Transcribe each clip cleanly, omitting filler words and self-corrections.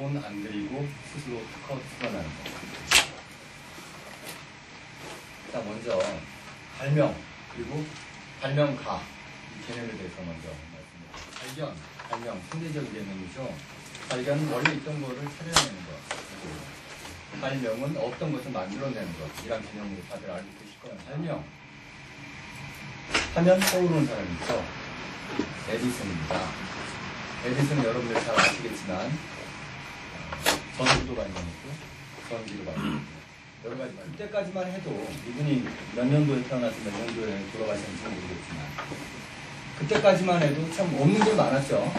돈 안 들이고 스스로 특허 출원하는 거. 자, 먼저 발명 그리고 발명가 이 개념에 대해서 먼저 말씀드립니다. 발견, 발명 상대적인 개념이죠. 발견은 원래 있던 거를 찾아내는 것, 그리고 발명은 없던 것을 만들어내는 것, 이런 개념으로 다들 알고 계실 거예요. 발명 하면 떠오르는 사람이 있죠. 에디슨입니다. 에디슨은 여러분들 잘 아시겠지만 전기도 발명했고 전기도 발명했고 여러 가지 말. 그때까지만 해도 이분이 몇 년도에 태어나서 몇 년도에 돌아가셨는지 모르겠지만 그때까지만 해도 참 없는 게 많았죠.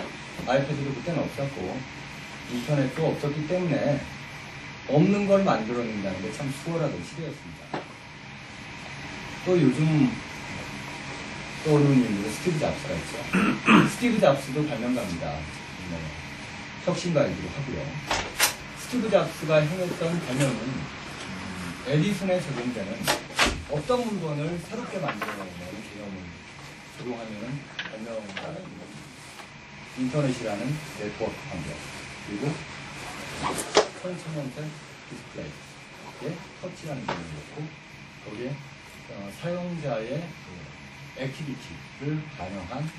아이패드도 그때는 없었고 인터넷도 없었기 때문에 없는 걸 만들어낸다는 게 참 수월하던 시대였습니다. 또 요즘 떠오르는 인물은 스티브 잡스가 있죠. 스티브 잡스도 발명가입니다. 네. 혁신가이기도 하고요. 스티브 잡스가 행했던 발명은 에디슨에 적용되는 어떤 물건을 새롭게 만들어내는 개념을 적용하면 발명가는 인터넷이라는 네트워크 환경 그리고 천천연색 디스플레이에 터치라는 개념이 있고 거기에 사용자의 액티비티를 반영한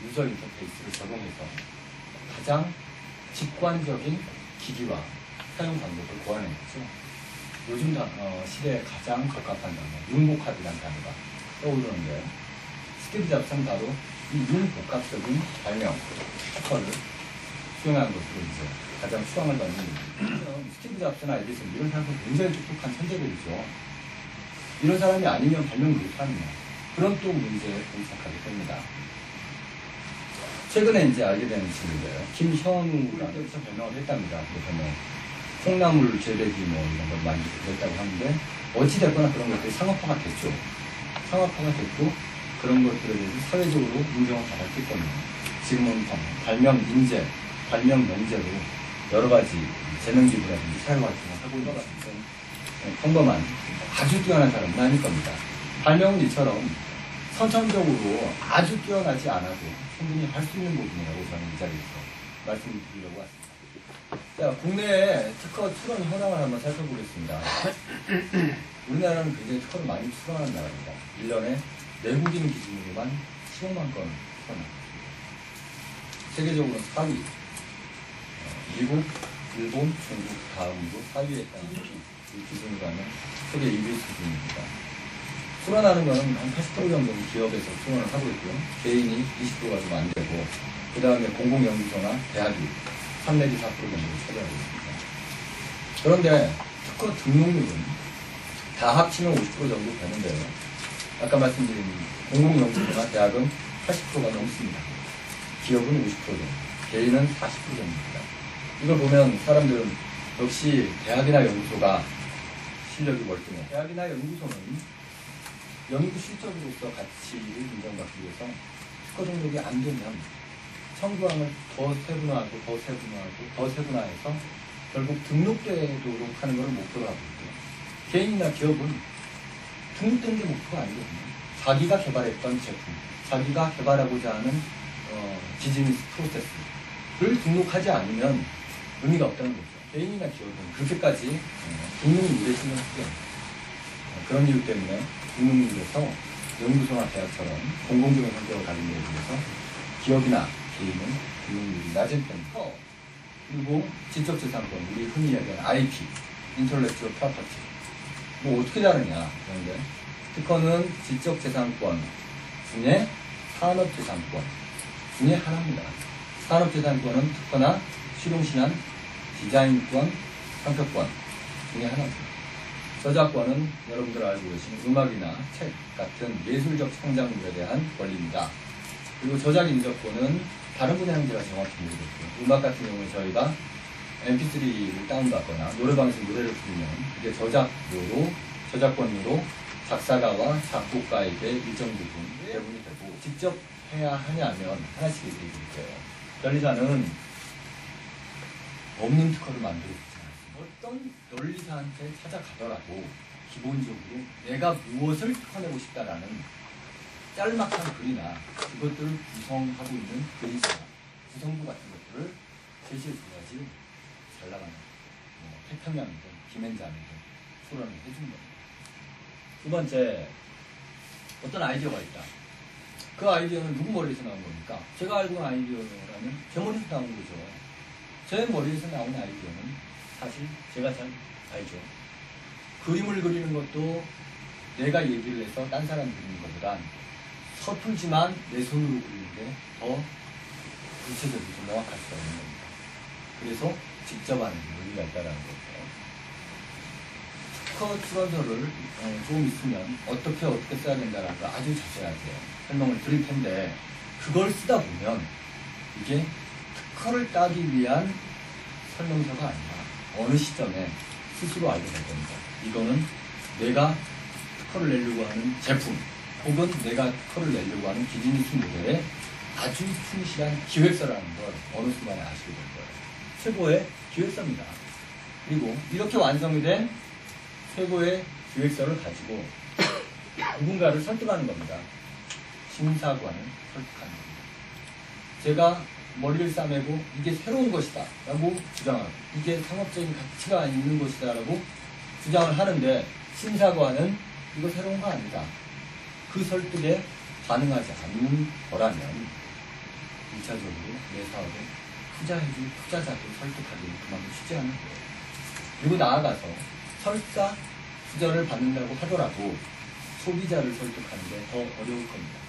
유저 인터페이스를 적용해서 가장 직관적인 기기와 사용 방법을 고안해냈죠. 요즘 시대에 가장 적합한 단어, 융복합이라는 단어가 떠오르는데요. 스티브 잡스는 바로 이 융복합적인 발명, 특허를 수행한 것으로 이제 가장 수상을 받는 일입니다. 스티브 잡스나 에디슨 이런 사람은 굉장히 똑똑한 천재들이죠. 이런 사람이 아니면 발명을 못하느냐. 그런 또 문제에 봉착하게 됩니다. 최근에 이제 알게 되는 친구인데요. 김현우라는 데서 발명을 했답니다. 그래서 콩나물 재배기 이런 걸 많이 했다고 하는데 어찌됐거나 그런 것들이 상업화가 됐죠. 상업화가 됐고 그런 것들에 대해서 사회적으로 인정을 받았기 때문에 지금은 발명 인재, 발명 면제로 여러 가지 재능기부라든지 사회활동을 하고 있는 것 같은데 평범한 아주 뛰어난 사람은 아닐 겁니다. 발명은 이처럼 선천적으로 아주 뛰어나지 않아도 충분히 할 수 있는 부분이라고 저는 이 자리에서 말씀드리려고 왔습니다. 자, 국내에 특허 출원 현황을 한번 살펴보겠습니다. 우리나라는 굉장히 특허를 많이 출원하는 나라입니다. 1년에 내국인 기준으로만 15만 건 출원합니다. 세계적으로 4위. 미국, 일본, 중국 다음으로 4위에 있다는 이 기준으로 하면 세계 1위 수준입니다. 출원하는 것은 한 80% 정도는 기업에서 출원을 하고 있고요. 개인이 20%가 좀 안 되고 그 다음에 공공연구소나 대학이 3 내지 4% 정도를 차지하고 있습니다. 그런데 특허 등록률은 다 합치면 50% 정도 되는데요. 아까 말씀드린 공공연구소나 대학은 80%가 넘습니다. 기업은 50% 정도, 개인은 40% 정도입니다. 이걸 보면 사람들은 역시 대학이나 연구소가 실력이 월등해. 대학이나 연구소는 연구 실적으로서 가치를 인정받기 위해서 특허 등록이 안 되면 청구항을 더 세분화하고 더 세분화하고 더 세분화해서 결국 등록되도록 하는 것을 목표로 하고 있고요. 개인이나 기업은 등록되는 게 목표가 아니거든요. 자기가 개발했던 제품, 자기가 개발하고자 하는 비즈니스 프로세스를 등록하지 않으면 의미가 없다는 거죠. 개인이나 기업은 그렇게까지 등록을 무대 신경 쓰지 않습니다. 그런 이유 때문에 등록률에서 연구소나 대학처럼 공공적인 성격을 가진 데에 비해서 기업이나 개인은 등록률이 낮은 편입니다. 그리고 지적재산권, 우리 흔히 얘기하는 IP, 인텔렉추얼 프로퍼티. 뭐 어떻게 다르냐? 그런데 특허는 지적재산권 중에 산업재산권 중에 하나입니다. 산업재산권은 특허나 실용신안, 디자인권, 상표권 중에 하나입니다. 저작권은 여러분들 알고 계신 음악이나 책 같은 예술적 창작물에 대한 권리입니다. 그리고 저작인접권은 다른 분야는 제가 정확히 모르겠고요. 음악 같은 경우에 저희가 mp3를 다운받거나 노래방에서 노래를 부르면 이게 저작권료로 작사가와 작곡가에게 일정 부분 배분이 되고 직접 해야 하냐면 하나씩 얘기해 드릴게요. 변리사는 없는 특허를 만들고 있지 않습니다. 어떤 변리사한테 찾아가더라도 기본적으로 내가 무엇을 특허내고 싶다라는 짤막한 글이나 그것들을 구성하고 있는 글이나 구성부 같은 것들을 제시해 줘야지 잘 나가는 태평양이든 김앤장이든 토론을 해준 겁니다. 두 번째, 어떤 아이디어가 있다. 그 아이디어는 누구 머리에서 나온 겁니까? 제가 알고 있는 아이디어라면 제 머리에서 나온 거죠. 제 머리에서 나온 아이디어는 사실 제가 잘 알죠. 그림을 그리는 것도 내가 얘기를 해서 딴 사람 그리는 것보단 서툴지만 내 손으로 그리는 게 더 구체적이고 명확할 수가 있는 겁니다. 그래서 직접 하는 의미가 있다는 거죠. 특허 출원서를 조금 있으면 어떻게 써야 된다는 걸 아주 자세하게 설명을 드릴 텐데, 그걸 쓰다 보면 이게 특허를 따기 위한 설명서가 아니라 어느 시점에 스스로 알게 될 겁니다. 이거는 내가 특허를 내려고 하는 제품 혹은 내가 특허를 내려고 하는 비즈니스 모델에 아주 충실한 기획서라는 걸 어느 순간에 아시게 될 거예요. 최고의 기획서입니다. 그리고 이렇게 완성이 된 최고의 기획서를 가지고 누군가를 설득하는 겁니다. 심사관을 설득하는 겁니다. 제가 머리를 싸매고 이게 새로운 것이다 라고 주장하고 이게 상업적인 가치가 있는 것이다 라고 주장을 하는데, 심사관은 이거 새로운 거 아니다, 그 설득에 반응하지 않는 거라면 1차적으로 내 사업에 투자해줄 투자자들 설득하기는 그만큼 쉽지 않은 거예요. 그리고 나아가서 설사 투자를 받는다고 하더라도 소비자를 설득하는 게 더 어려울 겁니다.